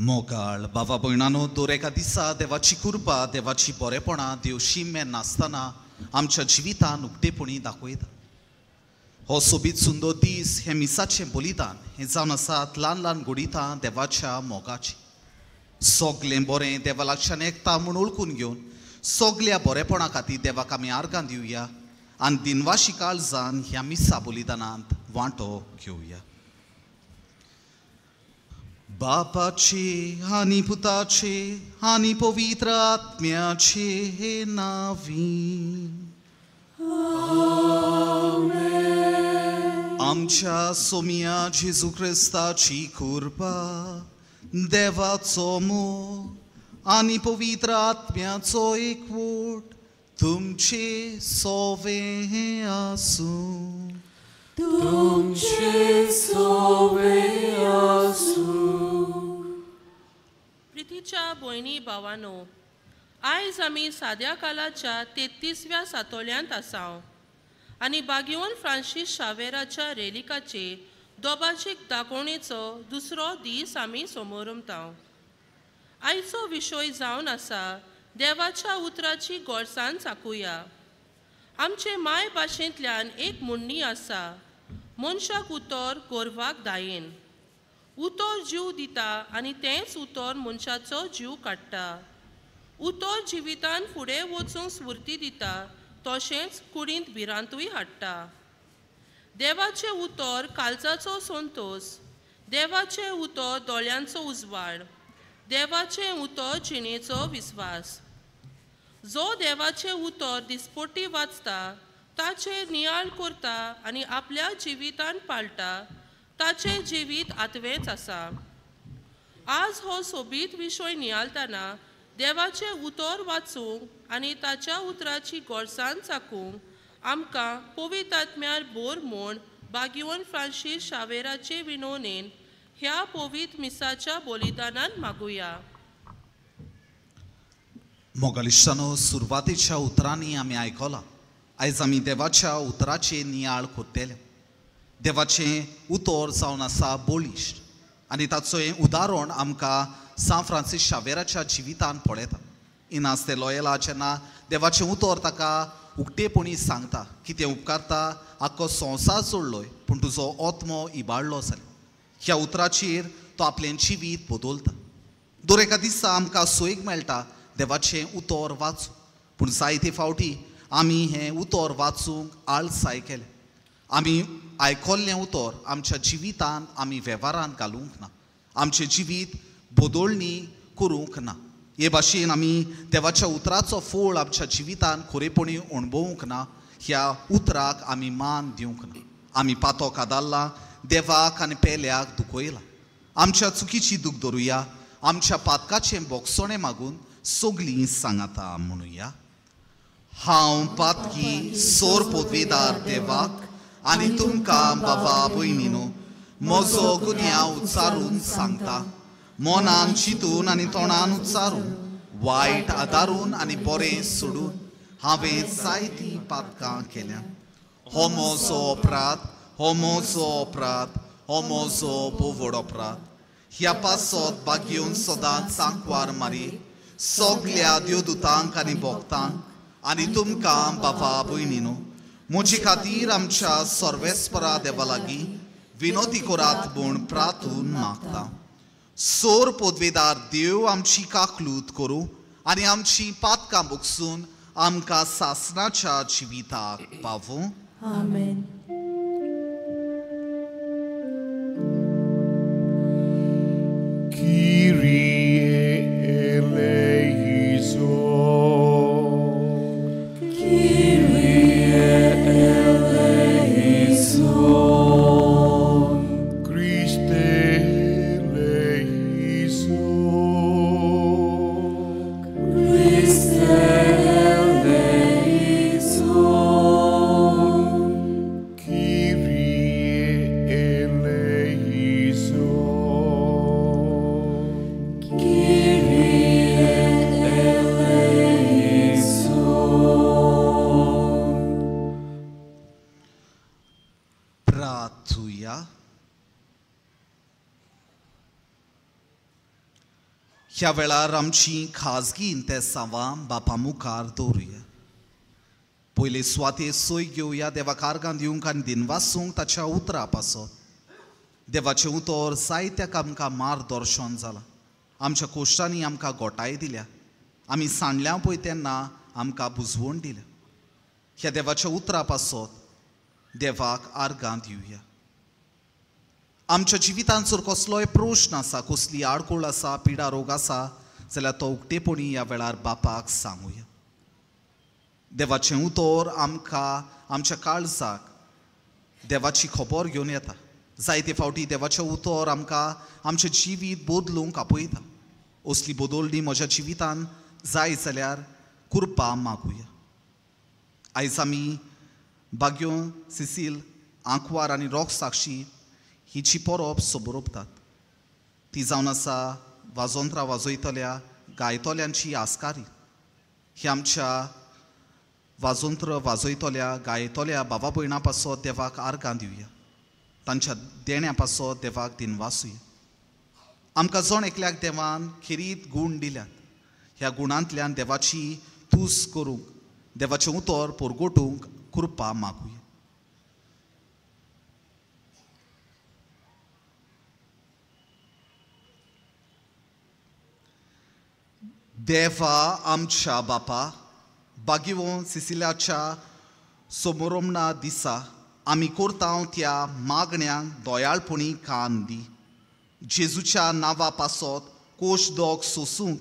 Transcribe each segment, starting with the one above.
मोगाळ बाबा भयणानो दर एका दिसा देवाची कृपा देवाची बरेपणां देवशी मे नासतना आमच्या जिवितान उक्तेपणी दाखयता. हो सोबीत सुंदर दीस हे मिसाचें बलिदान हें जावन आसात ल्हान ल्हान घोडितां देवाच्या मोगाची. सगलें बरें देवा लागच्यान एकता म्हूण ओळखून घेवन सगल्या बरेपणा खातीर देवाक आमी आर्गां दिवया आनी दिनवाशी काळजान ह्या मिसा बलिदानांत वांटो घेवया. बापाचे आनी पुताचे आनी पवित्र आत्म्याचे नांवी आमच्या सोमिया जेजू क्रिस्ताची कृपा देवाचो मोग आनी पवित्र आत्म्याचो एकवट तुमचे सोवे आसूं. प्रितीच्या भयणी भावांनो, आयज आमी साद्या कालाच्या 33व्या सातोळ्यांत आसाव आनी बागियोन फ्रांसीस शावेराच्या रेलिकाचे दोबाचीक दाखोवणेचो दुसरो दीस आमी समोर उमताव. आयचो विशय जावन आसा देवाच्या उतराची गोडसाण चाकुया. आमचे माय भाशेंतल्यान एक म्हणणी आसा, मनशाक उतर गोरवाक दायेन. उतर जीव दिता आनी तेंच उतर मनशाचो जीव काडटा. उतर जिवितान फुडें वचूंक स्फूर्ती दिता तशेंच कुडींत भिरांतूय हाडटा. देवाचें उतर काळजाचो संतोष, देवाचें उतर दोळ्यांचो उजवाड, देवाचें उतर जिणेचो विस्वास. जो देवाचें उतर दिसपट्टी वाचता ताचेर नियाळ करता आनी आपल्या जिवितान पाळटा ताचें जिवीत आतवेंच आसा. आज हो सोबीत विशय नियाळतना देवाचें उतर वाचूंक आनी ताच्या उतराची गोडसाण चाकूंक आमकां पवित्र आत्म्यार बोर म्हूण बागियोन फ्रांसीस शावेराचे विनवणेन ह्या पवित्र मिसाच्या बलिदानान मागुया. मोगालिश्टानो, सुरवातेच्या उतरांनी आमी आयकलां. आयज आमी देवाच्या उतराचे नियाळ कोत्तेले. देवाचें उतर जावन आसा बोलिश्ट आनी ताचें उदाहरण आमकां सान फ्रांसीस शावेराच्या जिवितान पळयता. इनास ते लॉयला जेन्ना देवाचें उतर ताका उक्तेपणी सांगता की तें उपकारता आख्खो संवसार जोडलोय पूण तुजो आत्मो इबाडलो जाल्यार ह्या उतराचेर तो आपलें जिवीत बदलता. दर एका दिसा आमकां सोयीक मेळटा देवाचें उतर वाचूंक, पूण जायते फावटी आमी हें उतर वाचूंक आळसाय केलें. आमी आयकल्लें उतर आमच्या जिवितान आमी वेव्हारांत घालूंक ना, आमचें जिवीत बदलणी करूंक ना. हे भाशेन आमी देवाच्या उतराचो फळ आमच्या जिवितान खरेपणी अणभवूंक ना. ह्या उतराक आमी मान दिवंक ना. आमी पातो कादारला, देवाक आनी पेल्याक दुखयला. आमच्या चुकीची दूख धरुया, आमच्या पातकाचें बोगसणें मागून सगलीं सांगाता म्हणुया. हांव पातकी सोर पदवेदार देवाक आनी तुमकां बाबा भयणीनो म्हजो गुन्यांव उच्चारून सांगता. मनान चिंतून आनी तोंडान उच्चारून वायट आदारून आनी बरें सोडून हांवें जायतीं पातकां केल्या. हो म्हजो अपराध, हो म्हजो अपराध, हो म्हजो बोवड अपराध. ह्या पासत बागेवन सदांच सांकवार मारी सगल्या देवदूतांक आनी भक्तांक आनी तुमकां बाबा भयणीनो, म्हजे खातीर आमच्या सर्वेस्परा देवा लागीं विनोदी करात म्हूण प्रार्थून मागता. सोर पदवेदार देव आमची काकलूत करूं आनी आमची पातकां भोगसून आमकां सासणाच्या जिविताक पावूं. आमेन. Kyrie eleison. Kyrie eleison. Christe eleison. Christe eleison. Kyrie eleison. Kyrie eleison. प्रार्थुया. ह्या वेळार आमची खाजगी इंतेसांवां बापा मुखार दवरुया. पयले स्वाते सोय घेवया देवाक आर्गां दिवंक आनी दिनवासूंक ताच्या उतरां पासत. देवाचें उतर जायत्याक आमकां मार्गदर्शन जालां. आमच्या कोश्टांनी आमकां घोटाय दिल्या. आमी सांडल्या पळय तेन्ना आमकां बुजवण दिल्या. ह्या देवाच्या उतरां पासत देवाक आर्गां दिवया. आमच्या जिवितांत जर कसलोय प्रश्न आसा, कसली आडखळ आसा, पिडा रोग आसा जाल्यार तो उक्तेपणी ह्या वेळार बापाक सांगुया. देवाचें उतर आमकां आमच्या काळजाक देवाची खबर घेवन येता. जायते फावटी देवाचें उतर आमकां आमचें जिवीत बदलूंक आपयता. असली बदलणी म्हज्या जिवितांत जाय जाल्यार कृपा मागुया. आयज आमी बाग्यो सिसील आंकवार आनी रोग साक्षी हिची परब सोबरोबतात. ती जावन आसा वाजोंत्रां वाजयतल्या गायतल्यांची आस्कारी. ही आमच्या वाजोंत्र वाजयतल्या गायतल्या बाबा भयणां पासत देवाक आर्गां दिवया. तांच्या देण्या पासत देवाक दिनवासुया. आमकां जण एकल्याक देवान खेरीत गूण दिल्यात. ह्या गुणांतल्यान देवाची तूस करूंक, देवाचें उतर परगोटूंक कृपा मागुया. देवा आमच्या बापा, बागिवो सिसिलाच्या सोमोरोमणा दिसा आमी करतांव त्या मागण्यांक दोयाळपणी कान दी. जेजूच्या नांवा पासत कोश दोग सोसूंक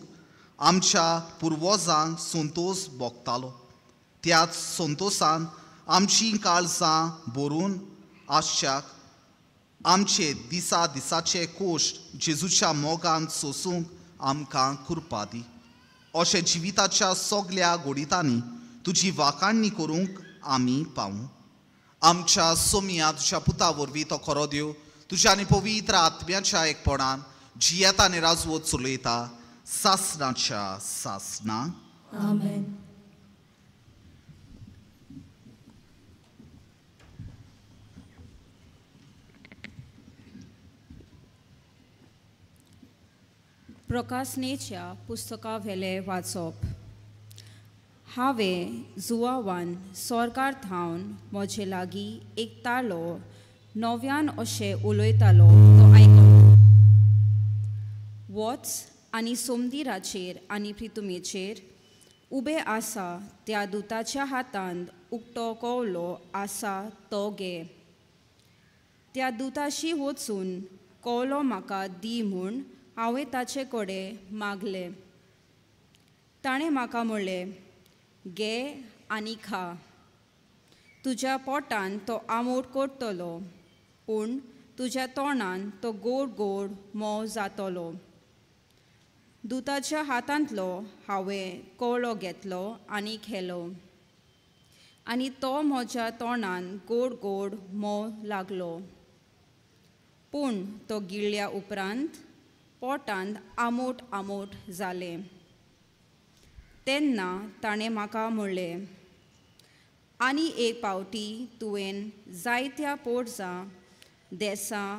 आमच्या पुर्वजांक संतोश भोगतालो. त्याच संतोशान आमची काळजां भरून आसच्याक आमचे दिसा दिसाचे कोश्ट जेजूच्या मोगान सोसूंक आमकां कृपा दी. अशे जिविताच्या सगल्या घोडितांनी तुजी वाखाणणी करूंक आमी पावूं. आमच्या सोमिया तुज्या पुता वरवीं तो खरो देव तुज्या आनी पवित्र आत्म्याच्या एकपणान जियेता आनी राजवत चलयता सासणाच्या सासणां. आमेन. प्रकाशनेच्या पुस्तका वेले वाचप. हांवें जुवावान सोरकार थावन म्हजे लागीं एक ताळो नव्यान अशें उलयतालो तो आयकलो. वच आनी सोमदिराचेर आनी प्रितुमेचेर उबे आसा त्या दुताच्या हातांत उक्तो कवलो आसा तो घे. त्या दुताशी वचून कवलो म्हाका दी म्हूण हांवें ताचे कडेन मागलें. ताणें म्हाका म्हणलें, घे आनी खा. तुज्या पोटान तो आंबट करतलो, पूण तुज्या तोंडान तो गोड गोड मोव जातलो. दुताच्या हातांतलो हांवें कवलो घेतलो आनी खेलो, आनी तो म्हज्या तोंडान गोड गोड मोव लागलो. पूण तो गिळ्ळ्या उपरांत पोटांत आंबट आंबट जालें. तेन्ना ताणें म्हाका म्हणलें, आनी एक पावटी तुवें जायत्या पोरसां, देसां,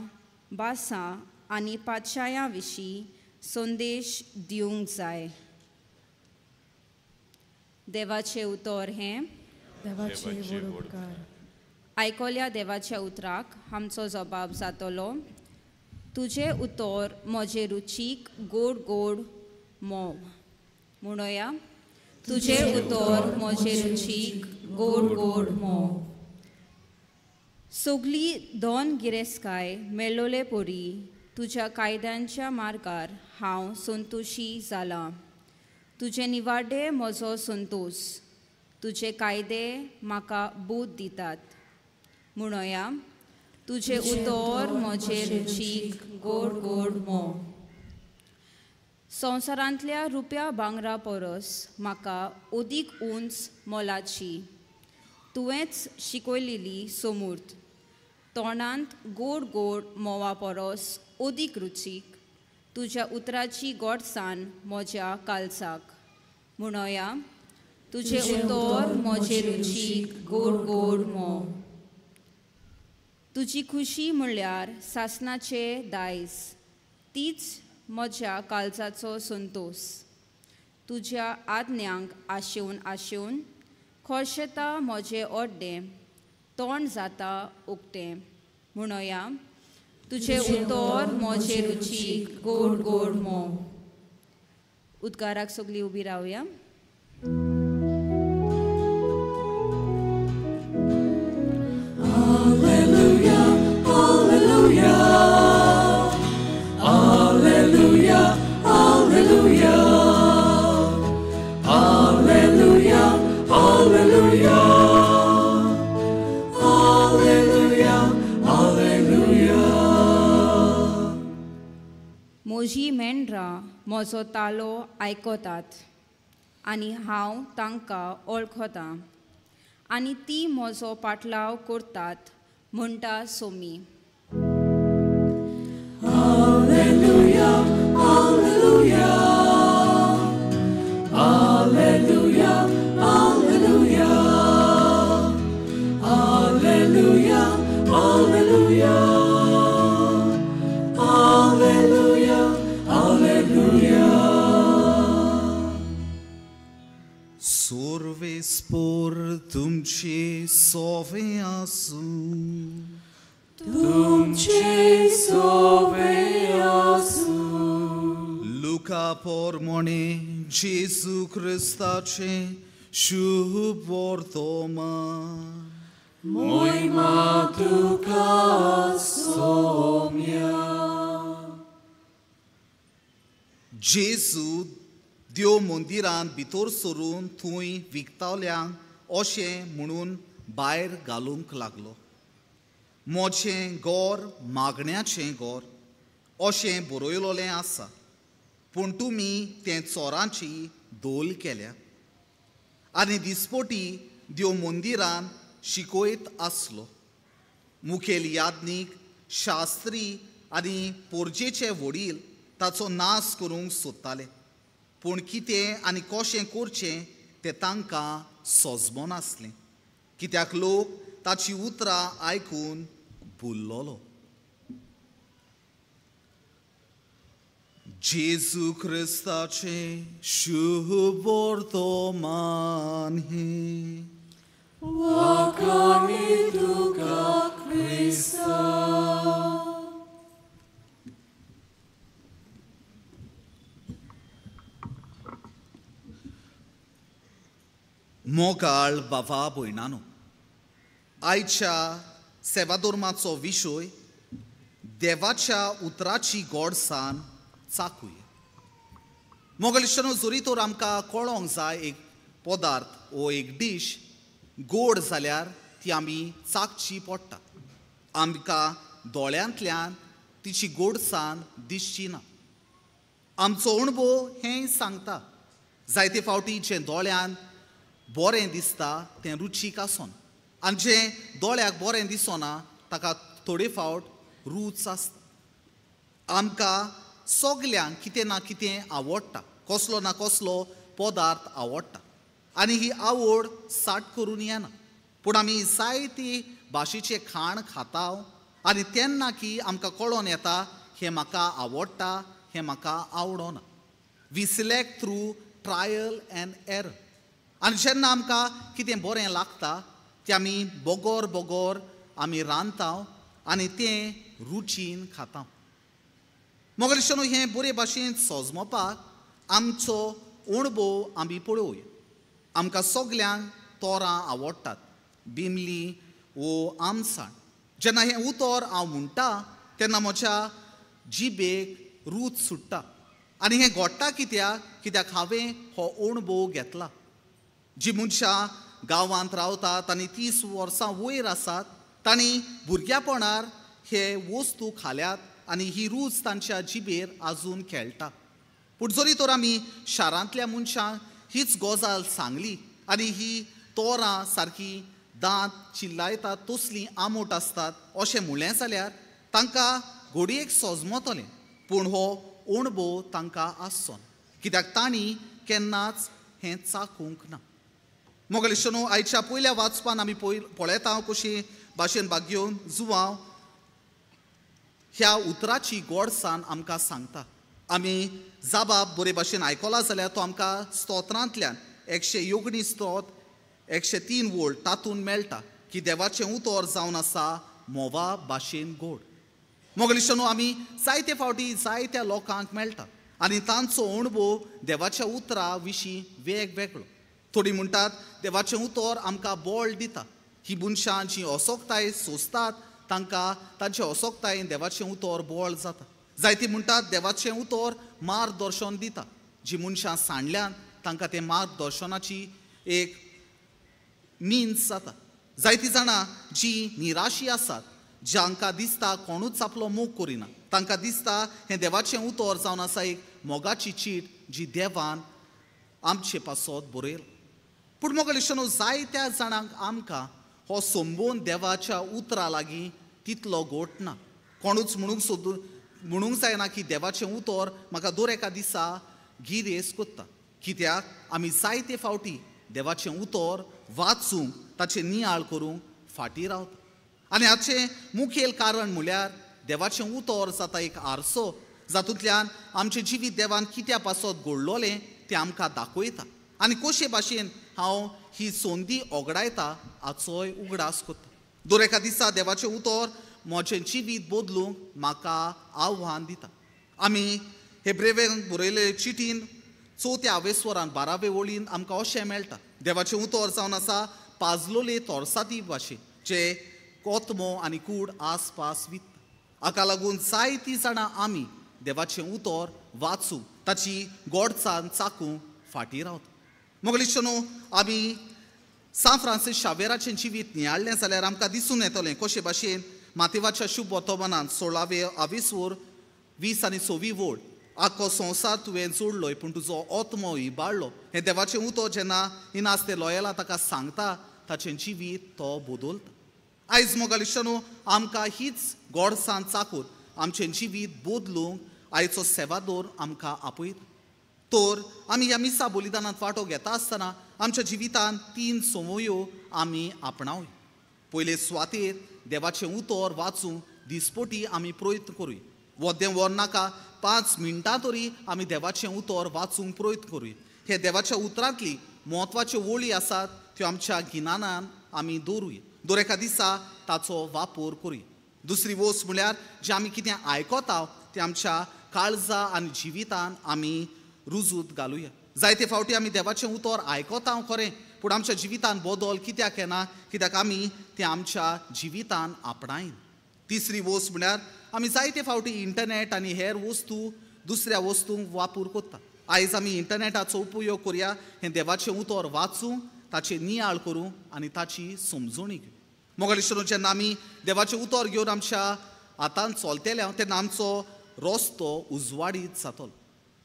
भासां आनी पातशायां विशीं संदेश दिवंक जाय. देवाचें उतर हें. देवाचे व्हड उपकार. आयकल्या देवाच्या उतराक आमचो जबाब जातलो, तुजें उतर म्हजे रुचीक गोड गोड मोव. म्हणुया, तुजें उतर म्हजे रुचीक गोड गोड मोव. सगली दोन गिरेस्काय मेळ्ळोले पोरी तुज्या कायद्यांच्या मार्गार हांव संतोशी जालां. तुजे निवाडे म्हजो संतोश, तुजे कायदे म्हाका बोध दितात. म्हणुया, तुजे उतर म्हजे रुचीक गोड गोड मोव. संवसारांतल्या रुप्या भांगरा परस म्हाका अदीक उंच मोलाची तुवेंच शिकयलेली समूर्त, तोंडांत गोड गोड मोवा परस अदीक रुचीक तुज्या उतराची गोडसाण म्हज्या काळजाक. म्हणुया, तुजे उतर म्हजे रुचीक गोड गोड मोव. तुजी खुशी म्हणल्यार सासणाचें दायज, तीच म्हज्या काळजाचो संतोश. तुज्या आज्ञांक आशेवन आशेवन खोशेता म्हजें ओड्डें, तोंड जाता उक्तें. म्हणुया, तुजें उतर म्हजे रुचीक गोड गोड मोव. उद्गाराक सगळीं उबी रावया. म्हजी मेंढरां म्हजो तालो आयकतात आनी हांव तांकां वळखतां आनी ती म्हजो पाटलाव करतात म्हणटा सोमी. Sorvespor तुमचे सोवे आसूं. तुमचे सोवे आसूं. लुका पोरमोणे जेसू क्रिस्ताचे शुभ वर्तमान. Moima tuka somia. जेसू देव मंदिरांत भितर सरून थंय विकतावल्यांक अशें म्हणून भायर घालूंक लागलो. म्हजें गोर मागण्याचें गोर अशें बरयलोलें आसा, पूण तुमी तें चोरांची दोल केल्या. आनी दिसपटी देव मंदिरांत शिकयत आसलो. मुखेल याज्ञीक, शास्त्री आनी पोरजेचे वडील ताचो नाश करूंक सोदताले, पूण कितें आनी कशें करचें तें तांकां सोजमो नासलें, कित्याक लोक ताची उतरां आयकून भुल्लोलो. जेजू क्रिस्ताचें शुभ वर्तमान हें. Wakani tuka Krista. मोगाळ बाबा भयणानो, आयच्या सेवाधर्माचो विशय देवाच्या उतराची गोडसाण चाकूय. मोगलिश्टानो, जरी तर आमकां कळोंक जाय एक पदार्थ वो एक डीश गोड जाल्यार ती आमी चाखची पडटा. आमकां दोळ्यांतल्यान तिची गोडसाण दिसची ना. आमचो अणभव हें सांगता, जायते फावटी जें दोळ्यान बरें दिसता तें रुचीक आसोन, आनी जें दोळ्याक बरें दिसना ताका थोडे फावट रूच आसता. आमकां सगल्यांक कितें ना कितें आवडटा, कसलो ना कसलो पदार्थ आवडटा आनी ही आवड साठ करून येना, पूण आमी जायती भाशेचे खाण खाता आनी तेन्ना की आमकां कळोन येता हें म्हाका आवडटा, हें म्हाका आवडना. We select through trial and error. आनी जेन्ना आमकां कितें बरें लागता तें आमी बोगोर आमी रांदता आनी तें रुचीन खाता. मोगलीशनो हें बरे भाशेन सोजमोवपाक आमचो अणभव आमी पळोवया. आमकां सगल्यांक तोरां आवडटात, बिमली वो आमसाण. जेन्ना हें उतर हांव म्हणटा तेन्ना म्हज्या जिबेक रूच सुट्टा आनी हें घडटा कित्याक हांवें हो अणभव घेतला. जी मनशां गांवांत रावतात आनी 30 वर्सां वयर आसात तांणी भुरग्यापणार हे वस्तू खाल्यात आनी ही रूच तांच्या जिबेर आजून खेळटा. पूण जरी तर आमी शारांतल्या मनशांक हीच गजाल सांगली आनी ही तोरां सारकी दांत चिल्लायतात तसलीं आंबट आसतात अशें म्हणलें जाल्यार तांकां घडयेक सोजमोतलें, पूण हो अणभव तांकां आसचो ना कित्याक तांणी केन्नाच हें चाखूंक ना. मोगलीशनो आयच्या पयल्या वाचपान आमी पळयता कशी भाशेन भाग घेवन जुवांव ह्या उतराची गोडसाण आमकां सांगता. आमी जाबाब बरे भाशेन आयकला जाल्यार तो आमकां स्तोत्रांतल्यान 119 स्तोत्र 103 वोल्ट तातूंत मेळटा की देवाचें उतर जावन आसा मोवा भाशेन गोड. मोगलीशनो आमी जायते फावटी जायत्या लोकांक मेळटा आनी तांचो अणभव देवाच्या उतरा विशीं वेगवेगळो. थोडीं म्हणटात देवाचें उतर आमकां बळ दिता. ही मनशां जीं असोकताय सोंसतात तांकां तांचे असोकतायेन देवाचें उतर बळ जाता. जायतीं म्हणटात देवाचें उतर मार्गदर्शन दिता. जीं मनशां सांडल्यान तांकां तें मार्गदर्शनाची एक मिन्स जाता. जायतीं जाणां जीं निराशी आसात, जांकां दिसता कोणूच आपलो मोग करिना, तांकां दिसता हें देवाचें उतर जावन आसा एक मोगाची चीट जी देवान आमचे पासत बरयला. पूण मोगलीशनो जायत्या जाणांक आमकां हो संबोवन देवाच्या उतरा लागीं तितलो गोट ना. कोणूच म्हणूंक जायना की देवाचें उतर म्हाका दर एका दिसा गिरेस्त कोत्ता, कित्याक आमी जायते फावटी देवाचें उतर वाचूंक ताचें नियाळ करूंक फाटीं रावता. आनी हाचें मुखेल कारण म्हळ्यार देवाचें उतर जाता एक आरसो जातूंतल्यान आमचें जिवीत देवान कित्या पासत घडलोलें तें आमकां दाखयता आनी कशे भाशेन हांव ही संदी ओगडायता हाचोय उगडास कोत्ता. दर एका दिसा देवाचें उतर म्हजें जिवीत बदलूंक म्हाका आव्हान दिता. आमी हेब्रेवेंत बरयले चिटीन 4थ्या आवेस्वरान 12वे वळीन आमकां अशें मेळटा देवाचें उतर जावन आसा पाजलोले तोरसाती भाशेन जे कोतमो आनी कूड आसपास वित्ता. हाका लागून जायतीं जाणां आमी देवाचें उतर वाचूंक ताची गोडसाण चाखूंक फाटीं रावता. मोगलीशनो आमी सान फ्रांसीस शावेराचें जिवीत नियाळ्ळें जाल्यार आमकां दिसून येतलें कशे भाशेन मातेवाच्या शुभ वर्तमानांत 16वे आवेस्वर 20 आनी 26 वोल्ट आख्खो संवसार तुवें जोडलोय पूण तुजो आत्मो इबाडलो. हें देवाचें उतर जेन्ना इनास ते लॉयला ताका सांगता ताचें जिवीत तो बदलता. आयज मोगलीशनो आमकां हीच गोडसाण चाखून आमचें जिवीत बदलूंक आयचो सेवादोर आमकां आपयता. तर आमी ह्या मिसा बलिदानांत वांटो घेता आसतना आमच्या जिवितांत 3 संवयो आमी आपणावया. पयले सुवातेर देवाचें उतर वाचूंक दिसपटी आमी प्रयत्न करूया. वदें वर नाका 5 मिनटां तरी आमी देवाचें उतर वाचूंक प्रयत्न करूया. हे देवाच्या उतरांतली म्हत्वाच्यो वळी आसात त्यो आमच्या गिन्यानान आमी दवरुया. दर एका दिसा ताचो वापर करूया. दुसरी वस्त म्हळ्यार जें आमी कितें आयकता तें आमच्या काळजा आनी जिवितान आमी रुजूत घालुया. जायते फावटी आमी देवाचें उतर आयकता खरें पूण आमच्या जिवितान बदल कित्याक येना कित्याक आमी तें आमच्या जिवितान आपणायन. तिसरी वस्त म्हळ्यार आमी जायते फावटी इंटरनेट आनी हेर वस्तू दुसऱ्या वस्तूंक वापर करता. आयज आमी इंटरनेटाचो उपयोग करुया हें देवाचें उतर वाचूंक ताचें नियाळ करूंक आनी ताची समजूणी घेवंक. मोगलीशनो जेन्ना आमी देवाचें उतर घेवन आमच्या हातांत चलतले तेन्ना आमचो रस्तो उजवाडीत जातलो.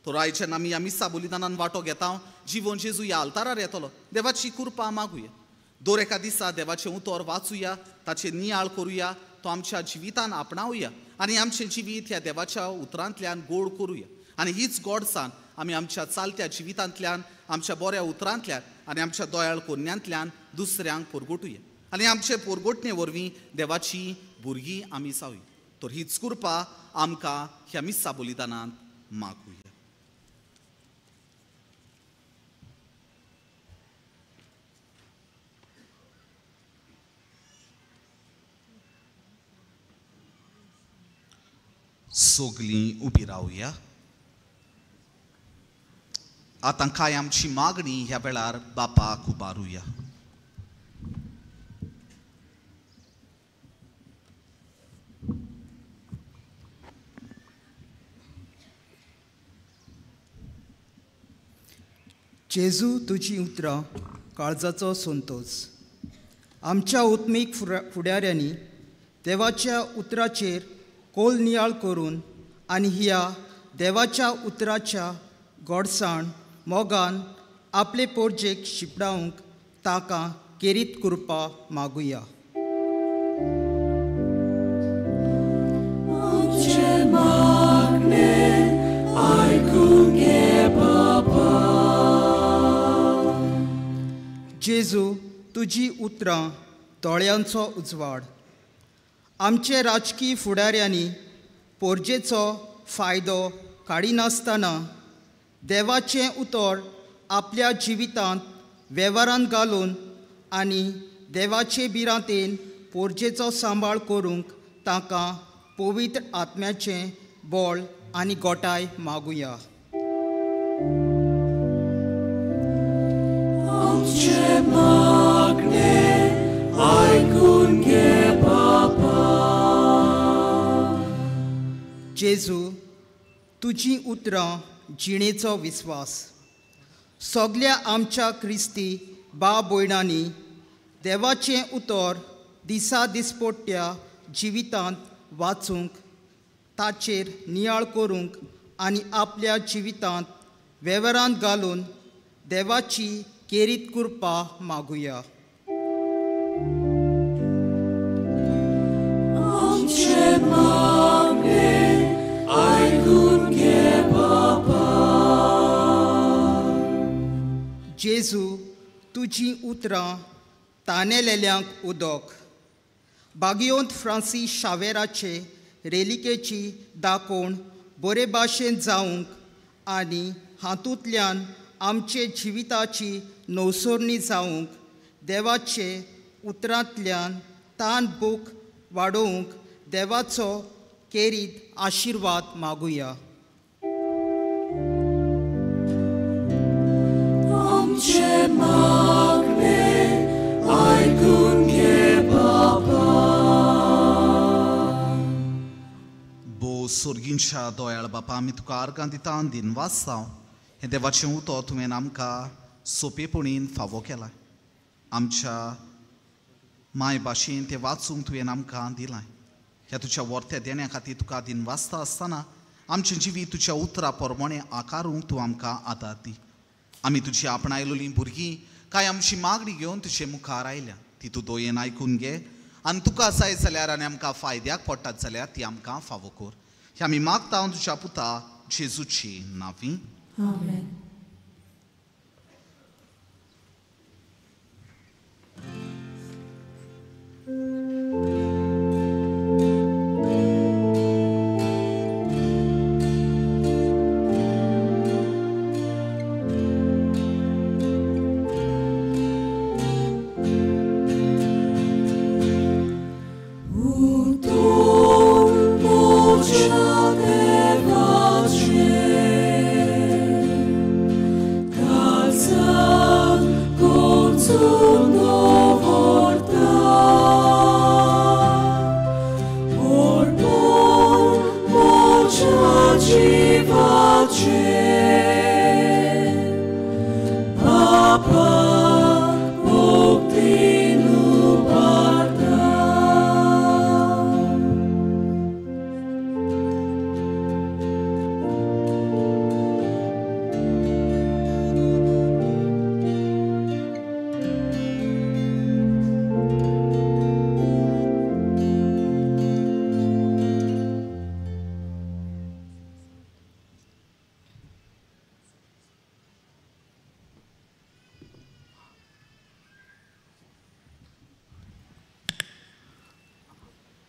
तर आयज जेन्ना आमी ह्या मिसा बलिदानान वांटो घेता जिवन जेजू ह्या आल्तारार येतलो देवाची कृपा मागुया. दर एका दिसा देवाचें उतर वाचुया ताचें नियाळ करुया तो आमच्या जिवितान आपणावया आनी आमचें जिवीत ह्या देवाच्या उतरांतल्यान गोड करुया. आनी हीच गोडसाण आमी आमच्या चालत्या जिवितांतल्यान आमच्या बऱ्या उतरांतल्यान आनी आमच्या दोयाळ कोन्यांतल्यान दुसऱ्यांक पोरगोटुया आनी आमचे पोरगोटणे वरवीं देवाची भुरगीं आमी जावया तर हीच कृपा आमकां ह्या मिस्सा बलिदानांत मागुया. सगलीं उबी रावया. आतां काय आमची मागणी ह्या वेळार बापाक उबारुया. जेजू तुजी उतरां काळजाचो संतोष. आमच्या उत्मीक फुडाऱ्यांनी देवाच्या उतराचेर कोल नियाळ करून आनी ह्या देवाच्या उतराच्या गोडसाण मोगान आपले पोरजेक शिपडावंक ताका केरीत कृपा मागुया. आमचे मागणे आयकून घे बाबा. जेजू तुजी उतरां दोळ्यांचो उजवाड. आमचे राजकीय फुडाऱ्यांनी पोरजेचो फायदो काडिनासतना देवाचें उतर आपल्या जिवितांत वेव्हारांत घालून आनी देवाचे बिरांतेन पोरजेचो सांबाळ करूंक ताका पवित्र आत्म्याचें बळ आनी गोटाय मागुया. आमचे मागणे आयकून घे बाबा. जेजू तुजी उतरां जिणेचो विस्वास. सगल्या आमच्या क्रिस्ती बा भयणांनी देवाचें उतर दिसा दिसपट्ट्या जिवितांत वाचूंक ताचेर नियाळ करूंक आनी आपल्या जिवितांत वेव्हारांत घालून देवाची केरीत कृपा मागुया. आमचे मागणे आयकून घे बाबा. जेजू तुजी उतरां तानेलेल्यांक उदक. बागियोंत फ्रांसीस शावेराचे रेलिकेची दाखोवण बरे भाशेन जावंक आनी हातूंतल्यान आमचे जिविताची नवसोरणी जावंक देवाचे उतरांतल्यान तान बूक वाडोवंक देवाचो केरीत आशिर्वाद मागुया. आमचे मागणे आयकून घे बाबा. बो सोर्गींच्या दोयाळ बापा आमी तुका आर्गां दिता दिनवास जावं हें देवाचें उतर तुवें आमकां सोंपेपणीन फावो केलां. आमच्या माय भाशेन तें वाचूंक तुवें आमकां दिलां. ह्या तुज्या वर्त्या देण्या खातीर तुका दिनवासता आसतना आमचें जिवीत तुज्या उतरा प्रमाणें आकारूंक तूं आमकां आदार दी. आमी तुजी आपणायलोलीं भुरगीं काय आमची मागणी घेवन तुजे मुखार आयल्या ती तूं दोयेन आयकून घे आनी तुका जाय जाल्यार आनी आमकां फायद्याक पडटात जाल्यार ती आमकां फावो कर. हें आमी मागता तुज्या पुता जेजूची नांवीं. आमेन.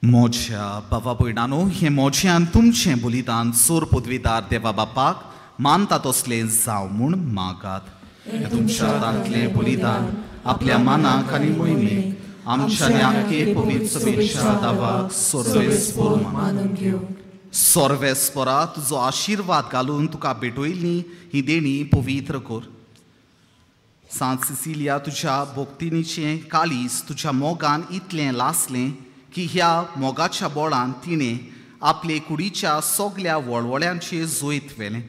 मोज्या बाबा भयणानो, हे मोज्यान तुमचें बलिदान सोर पदवीदार देवा बापाक मानता तसलें जावं म्हूण मागात. हे तुमच्या दांतलें बलिदान आपल्या मानाक आनी मोहिमेक आमच्या आख्खे पवित्र सभेच्या दावाक सर्वेस्पर मानून घेवं. सर्वेस्परा तुजो आशिर्वाद घालून तुका भेटयल्ली ही देणी पवित्र कर. सांत सिसिलिया तुज्या भोगतिणीचें काळीज तुज्या मोगान इतलें लासलें की ह्या मोगाच्या बोळान तिणें आपले कुडीच्या सगल्या वळवळ्यांचेर जोयत व्हेलें.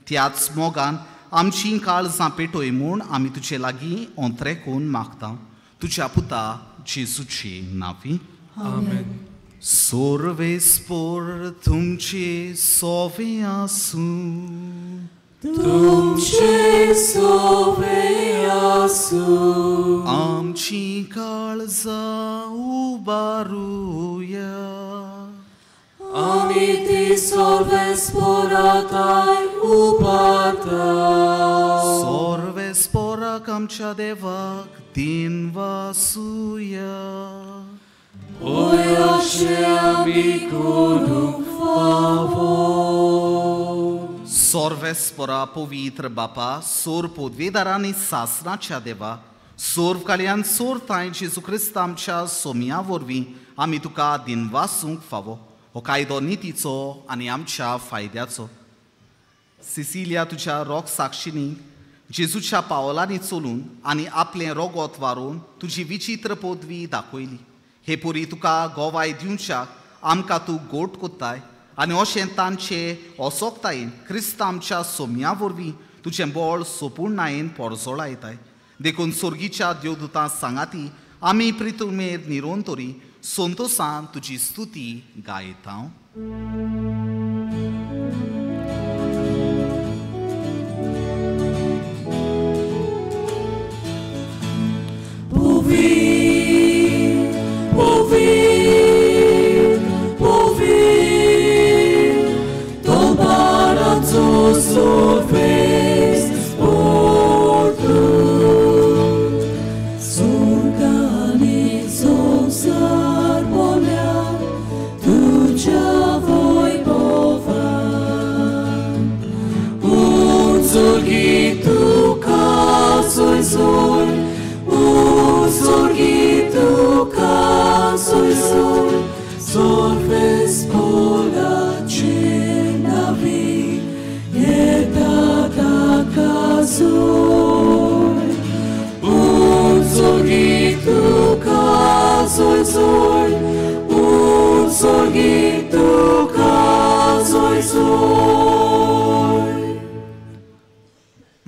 त्याच मोगान आमचीं काळजां पेटय म्हूण आमी तुजे लागीं ओंत्रेकून मागता. तुज्या पुता जेजूचे नांवी. आमेन. सर्वेस्पर तुमचे सोवे आसूं. तुमचे सोवे आसूं. आमची काळजां उबारूया. आमी ती सर्वेस्पराताय उबारता. सर्वेस्पराक आमच्या देवाक दिनवासूया. Oi आमी करूंक फावो. सर्वेस्परा पवित्र बापा, सोर पदवीदारांनी सासणाच्या देवा, सोर काळ्यान सोर ताय जेजू क्रिस्त आमच्या सोम्या वरवीं आमी तुका दिनवासूंक फावो. हो कायदो नितीचो आनी आमच्या फायद्याचो. सिसिलिया तुज्या रोग साक्षिणी जेजूच्या पावलांनी चलून आनी आपलें रोगोत वारून तुजी विचित्र पदवी दाखयली. हे पुरी तुका गोवाय दिवच्याक आमकां तूं गोट कोत्ताय आनी अशें तांचे असोकतायेन क्रिस्त आमच्या सोम्या वरवीं तुजें बोळ सोपून नायेन पोरजोळायताय. देखून सोर्गीच्या देवदूतां सांगाती आमी प्रितुमेर निरोवन तरी संतोशान तुजी स्तुती गायता.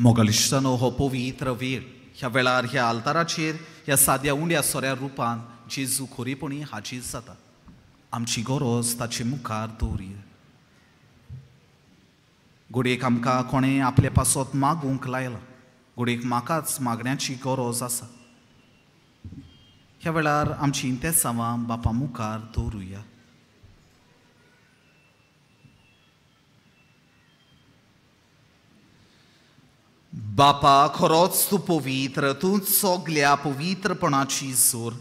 मोगलिश्तानो, हो पवित्र वेळ ह्या वेळार ह्या आल्ताराचेर ह्या साद्या उंड्या सोऱ्या रुपान जेजू खरेपणी हाजीर जाता. आमची गरज ताचे मुखार दवरया. घोडयेक आमकां कोणें आपले पासत मागूंक लायला. घोडयेक म्हाकाच मागण्याची गरज आसा. ह्या वेळार आमची इंतेसांवां बापा मुखार दवरुया. बापा, खरोच तूं पवित्र, तूं सगल्या पवित्रपणाची जोर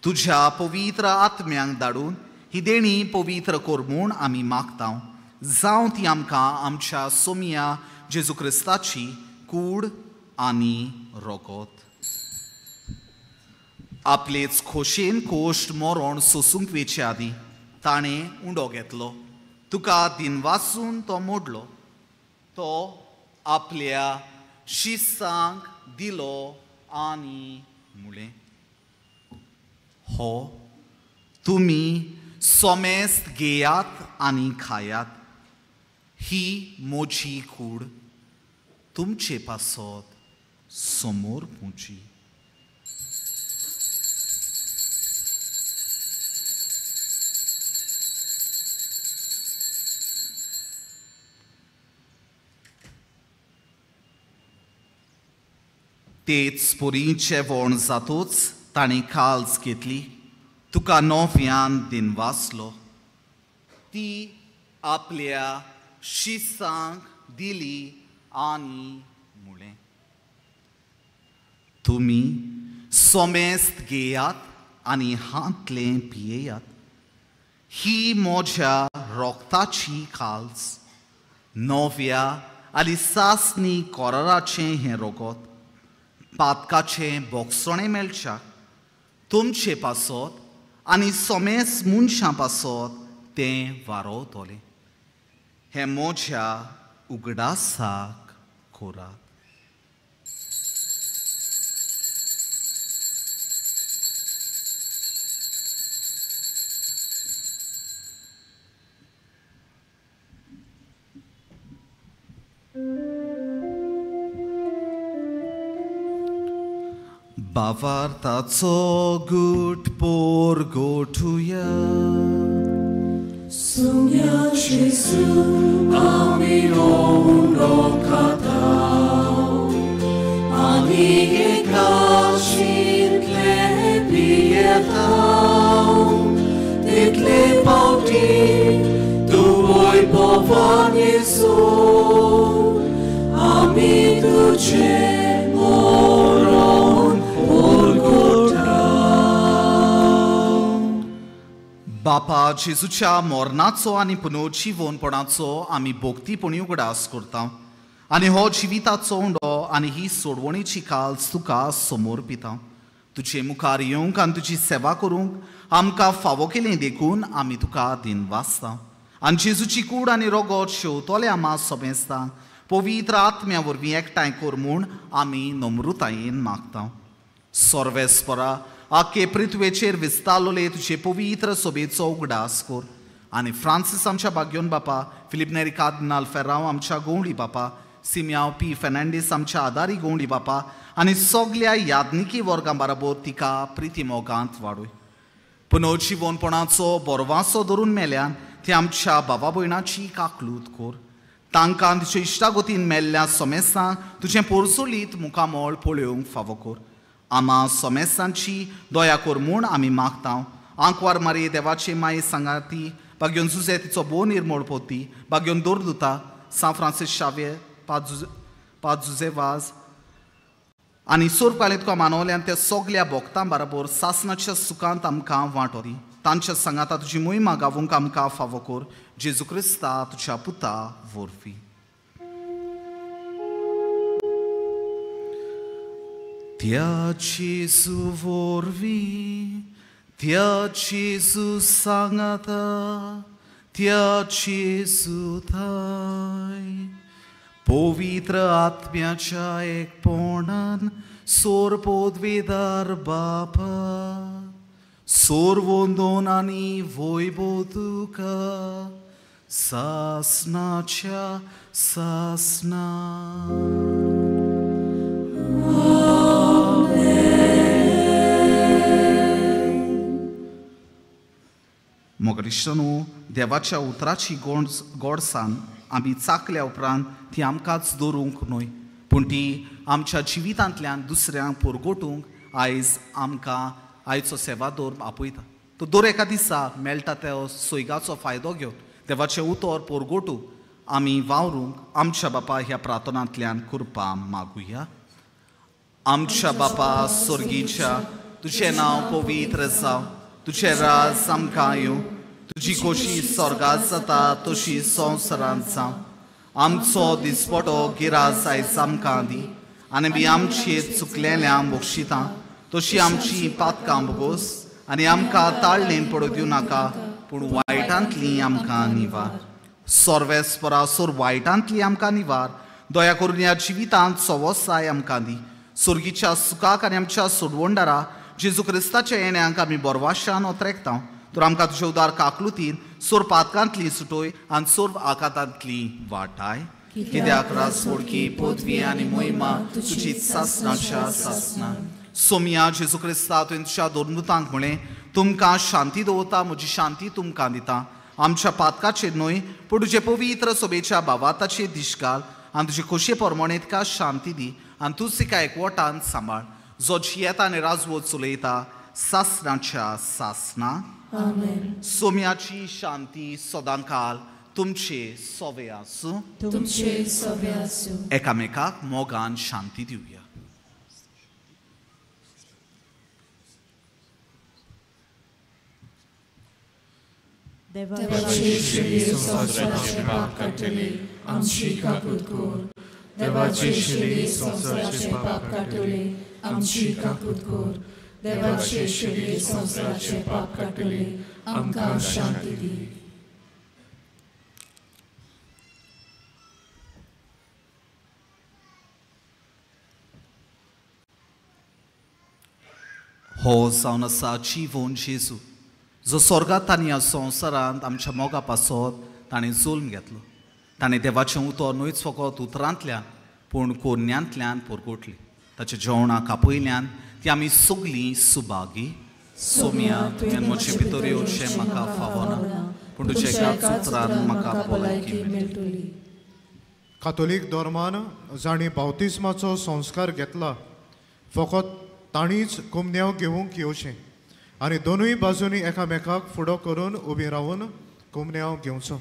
तुज्या पवित्र आत्म्यांक धाडून ही देणी पवित्र कर म्हूण आमी मागता. जावं ती आमकां आमच्या सोम्या जेजू क्रिस्ताची कूड आनी रोगोत. आपलेच खोशेन कोश्ट मरण सोसूंक वेचे आदी ताणें उंडो घेतलो. तुका दिनवासून तो मोडलो. तो आपल्या शिसांक दिलो आनी म्हळें, हो तुमी सोमेस्त घेयात आनी खायात. ही म्हजी कूड, तुमचे पासत समोर म्हजी. तेच पोरींचे वण जातूच ताणें काल्ज घेतली. तुका नव्यान दिनवासलो. ती आपल्या शिसांक दिली आनी म्हळें, तुमी सोमेस्त घेयात आनी हातलें पियेयात. ही म्हज्या रोगताची खालस नव्या आनी सासनी कोराराचें हें रोगत पातकाचें बोगसणें मेळच्याक तुमचे पासत आनी सोमेस मनशां पासत तें वारोवतलें हें म्हज्या उगडासाक कोरात. Bavartaco gut por gotuja. Sumia Jesu, ami ondo katao, ami gekashir klepietao, title pauti, tu voi povan Jesu, ami tuce moron बापा जेजूच्या मोरनाचो आनी पुनर्जीवनपणाचो आमी भोक्तीपणी उगडास करता आनी हो जिविताचो उंडो आनी ही सोडवणेची काल्स तुका समर्पिता. तुजे मुखार येवंक आनी तुजी सेवा करूंक आमकां फावो केलें देखून आमी तुका दिन वाचता आनी जेजूची कूड आनी रोगोट शेवतोले आमा सोबेस्तांक पवित्र आत्म्या वरवीं एकठांय कर म्हूण आमी नम्रतायेन मागता. सर्वेस्परा आख्खे पृथ्वेचेर विस्तारलोले तुजे पवित्र सोबेचो उगडास कर आनी फ्रांसीस आमच्या बाग्योन बापा, फिलिप नेरी कार्दिनाल फेर्रांव आमच्या गोंवडी बापा, सिमियांव पी फेर्नांडीस आमच्या आदारी गोंवडी बापा आनी सगल्या यादनिकी वर्गां बरोबर तिका प्रिती मोगांत वाडय. पुनर्जीवनपणाचो बोरवासो धरून मेल्यान ती आमच्या भावा भयणाची काकलूत कर. तांकां तुज्या इश्टागतीन मेल्ल्या सोमेसांक तुजें पोरसुलीत मुखामोळ पळोवंक फावो कर. आमा सोमेसांची दया कर म्हूण आमी मागता. आंकवार मारये देवाचे माये सांगाती बाग्योन जुजे तिचो बो निर्मळ पोती बाग्योन दोरदुता सा फ्रांसीस शावेर पाज जुजे वाज आनी सोरकालें तुका मानवल्यान त्या सगल्या भोगतां बरोबर सासणाच्या सुखांत आमकां वांटो दी. तांच्या सांगाता तुजी मोहिमा गावूंक आमकां फावो कर. जेजू क्रिस्ता तुज्या पुता वरवीं. त्या जेजू वरवीं, त्या जेजू सांगाता, त्या जेजू थंय पवित्र आत्म्याच्या एकपणान सोरपोदवेदार बापा सोरवोंदोन आनी वैभव तुका सासणाच्या सासणा. मोगरिश्टनू देवाच्या उतराची गोडसाण आमी चाकल्या उपरांत ती आमकांच दवरूंक न्हय पूण ती आमच्या जिवितांतल्यान दुसऱ्यांक पोरगोटूंक आयज आमकां आयचो सेवादोर आपयता. तो दर एका दिसा मेळटा त्या सोयगाचो फायदो घेवन देवाचें उतर पोरगोटूंक आमी वावरूंक आमच्या बापा ह्या प्रार्थनांतल्यान कृपा मागुया. आमच्या बापा स्वर्गीच्या तुजें नांव पवित्र जावं, तुजें राज आमकां येवं, तुजी खोशी स्वर्गांत जाता तशी संवसारांत जावं. आमचो दिसपटो गिरास आयज आमकां दी आनी बी आमचेर चुकलेल्यांक बक्षितां तशी आमची पातकां भोगोस आनी आमकां ताळणेन पडूं दिवं नाका पूण वायटांतली आमकां निवार. सर्वेस्परा सोर वायटांतली आमकां निवार. दया करून ह्या जिवितांत सवसाय आमकां दी. सुर्गीच्या सुखाक आनी आमच्या सोडवणदारा जेजू क्रिस्ताच्या येण्याक आमी बोरवाशान ओतरेकता. तर आमकां तुजे उदार काकलुतीन सोर पातकांतली सुटोय आनी सोर आकांतांतली वाटाय. कित्याक रासवडकी पदवी आनी मोहिमा तुजी सासणाच्या सासणान. सोमिया जेजू क्रिस्ता तुवें तुज्या दोरदूतांक म्हळें तुमकां शांती दवरता, म्हजी शांती तुमकां दिता. आमच्या पातकाचेर न्हय पूण तुजे पवित्र सोबेच्या भावाताचेर दिश घाल आनी तुजे खोशये पोरमोणे तिका शांती दी आनी तूं तिका एकवटान सांबाळ. जो जियेता आनी राजवट चलयता सासणाच्या सासणा. सोम्याची शांती सदांकाल तुमचे सोवे आसूं. एकामेकाक मोगान शांती दिवया. देवाचे शिरी संसाराचे पाप काटले आमची काकूट कोर देवाचे शिरी संसाराचे पाप काटले आमची काकूट कोर देवाचे शिरी संसाराचे पाप काटले आमकां शांती दी हो जावन आसा जीवन जेजू जो स्वर्गांत आनी ह्या संवसारांत आमच्या मोगा पासत ताणें जोल्म घेतलो ताणें देवाचें उतर न्हयच फकत उतरांतल्यान पूण कोन्यांतल्यान परगोटली ताच्या जेवणाक आपयल्यान ती आमी सगलीं सुभागी सोम्या तुवें म्हजे भितर येवचें म्हाका फावना पूण तुज्या एकाच उतरान म्हाका भलायकी मेळटली. कातोलीक धर्मान जाणी बावतिस्माचो संस्कार घेतला फकत ताणीच कुमन्यांव घेवंक येवचें आनी दोनूय बाजूनी एकामेकाक फुडो करून उबी रावन कुमन्यांव घेवचो.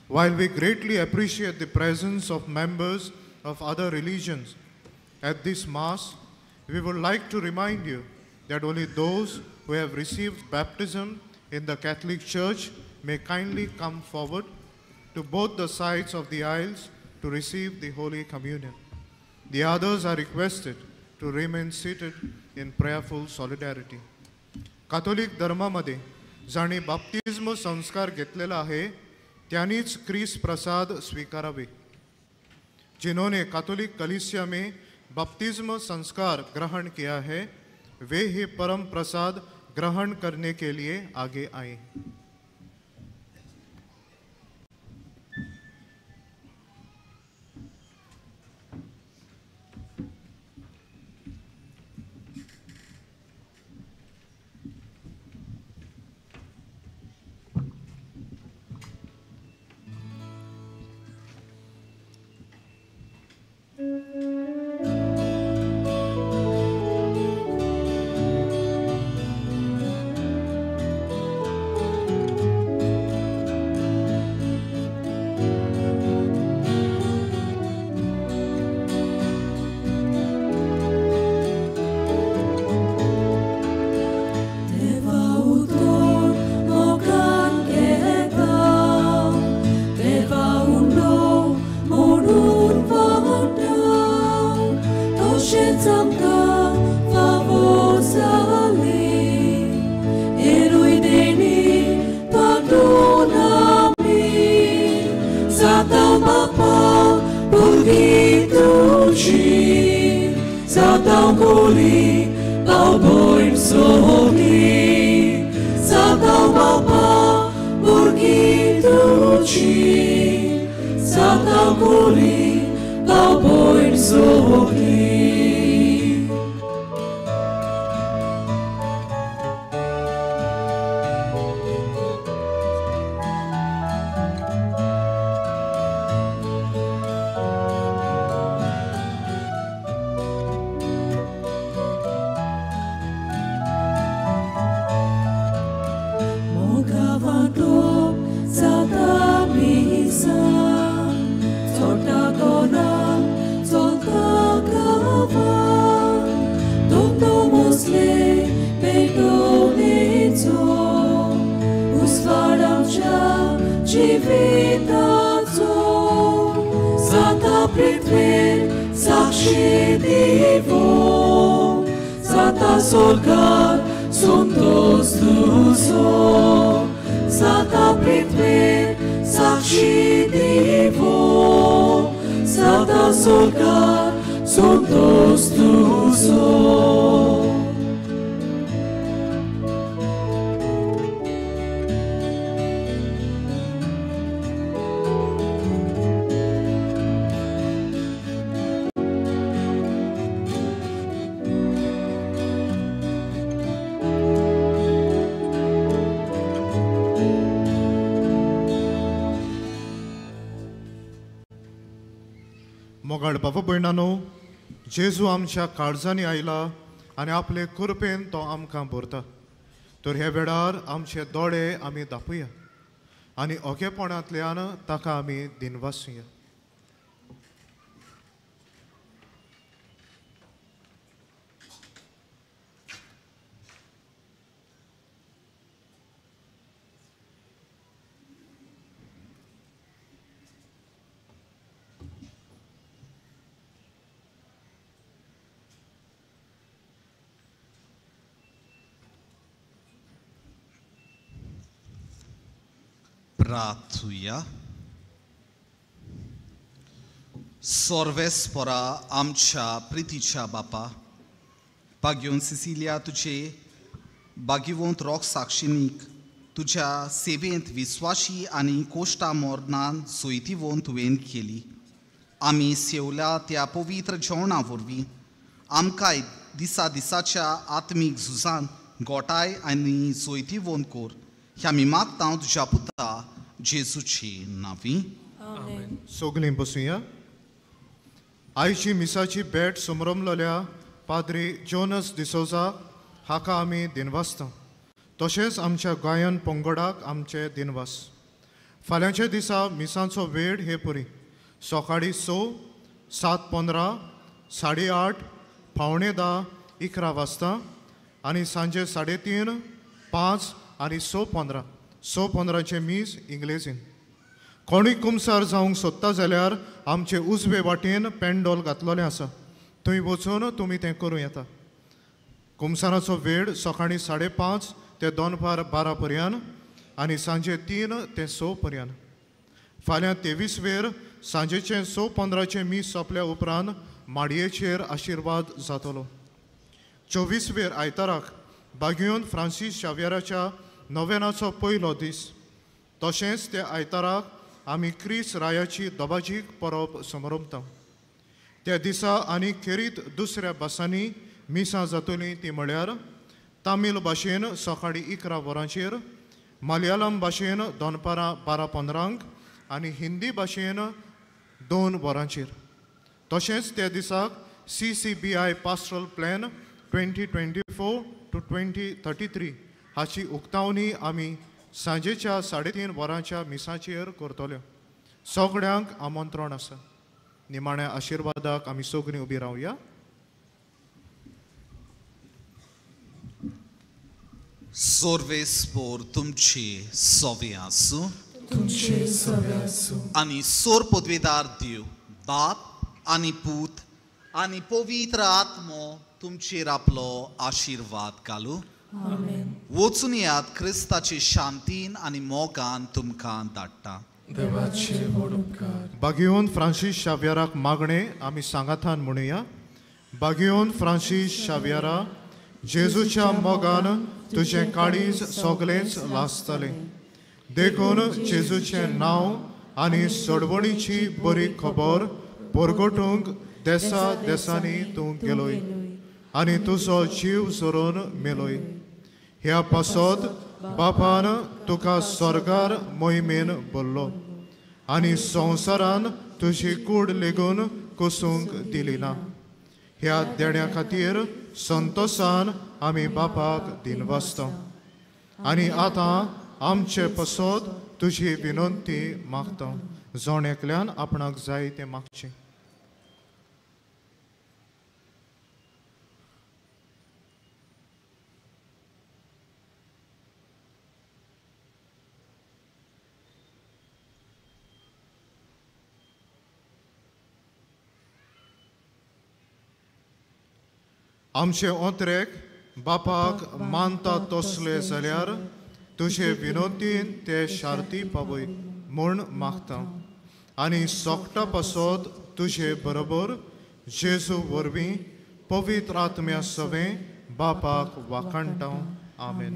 While we greatly appreciate the presence of members of other religions at this Mass, we would like to remind you that only those who have received baptism in the Catholic Church may kindly come forward to both the sides of the aisles to receive the Holy Communion. The others are requested to remain seated in prayerful solidarity. Catholic धर्मामध्ये जाणी बाप्तिस्म संस्कार घेतलेला आहे त्यांनीच Chris प्रसाद स्वीकारावे. जिन्होंने Catholic कलीसिया में बपतिस्म संस्कार ग्रहण किया है वे ही परम प्रसाद ग्रहण करने के लिए आगे आए. मोगाळ बाबा भयणानो, जेजू आमच्या काळजांनी आयला आनी आपले कृपेन तो आमकां भरता. तर ह्या वेळार आमचे दोळे आमी धांपया आनी ओगेपणांतल्यान ताका आमी दिनवासुया. Pratuja. Sorvespora आमच्या प्रितीच्या बापा, भाग्यवंत सिसिलिया तुझे भाग्यवंत रोख साक्षीनीक तुझ्या सेवेंत विश्वासी आणि कोश्टा मोरनान सोयतीवंत तुवें केली. आमी सेवल्या त्या पवित्र जेवणा वरवीं आमकां दिसाच्या आत्मीक झुजान गोटाय आनी सोयतीवंत कोर. ह्या आमी मागता तुझ्या पुता जेजूची नांवीं. सगलीं बसूया. आयची मिसाची भेट समरमलेल्या पाद्री जोनस डिसोजा हाका आमी दिनवासता. तशेंच आमच्या गोंयान पंगडाक आमचे दिनवास. फाल्यांच्या दिसा मिसांचो वेळ हे परी सकाळी 6, 7:15, 8:30, 9:45, 11 वाजता आनी सांजे 3:30, 5 आनी 6:15. 6:15चे मीस इंग्लेजीन. कोणूय कुमसार जावंक सोदता जाल्यार आमचे उजवे वाटेन पेंडोल घातलोलें आसा. थंय वचून तुमी तें करूं येता. कुमसाराचो वेळ सकाळी 5:30 ते दनपार 12 पर्यंत आनी सांजे 3 ते 6 पर्यंत. फाल्यां 23 वेर सांजेचे 6:15चे मीस सोंपल्या उपरांत माडयेचेर आशिर्वाद जातलो. 24 वेर आयताराक भाग्यवंत फ्रांसीस शावेराच्या नोवेनाचो पयलो दीस. तशेंच ते आयताराक आमी क्रिस रायाची दोबाजीक परब समरमता. त्या दिसा आनी खेरीत दुसऱ्या भासांनी मिसां जातलीं ती म्हळ्यार तामील भाशेन सकाळी 11 वरांचेर, मलयालम भाशेन दनपारां 12:15 आनी हिंदी भाशेन 2 वरांचेर. तशेंच त्या दिसाक CCBI पास्टरल प्लॅन 2024 to 2033 हाची उक्तावणी आमी सांजेच्या 3:30 वरांच्या मिसाचेर करतल्यो. सगळ्यांक आमंत्रण आसा. निमाण्या आशिर्वादाक आमी सगळीं उबी रावया. सोर्वेस्पोर तुमची सोवे आसूं तुमचे सवे आसूं आनी सोर पदवेदार देव बाप आनी पूत आनी पवित्र आत्मो तुमचेर आपलो आशिर्वाद घालूं. आमेन. वचून यात क्रिस्ताची शांतीन आनी मोगान तुमकां धाडटा. देवाचे व्हड उपकार. भाग्यवंत फ्रांसीस शावेराक मागणे आमी सांगातान म्हणुया. भाग्यवंत फ्रांसीस शावेरा, जेजूच्या मोगान तुजें काळीज सोगलेंच लासतलें. देखून जेजूचें नांव आनी सडवणीची बरी खबर परगटूंक देसा देसांनी तूं गेलोय आनी तुजो जीव सोडून मेलोय. ह्या पासत बापान तुका स्वर्गार मोहिमेन बोल्लो आनी संवसारान तुजी कूड लेगून कुसूंक दिली ना. ह्या देण्या खातीर संतोशान आमी बापाक दिनवासता. आनी आतां आमचे पासत तुजी विनंती मागता. जोण एकल्यान आपणाक जाय तें मागचें. आमचे ओंत्रेक बापाक मानता तसले जाल्यार तुजे विनंतीन ते शार्ती पावय म्हूण मागता. आनी सोगटा पासत तुजे बरोबर जेजू वरवीं पवित्र आत्म्या सवें बापाक वाखाणटा. आमेन.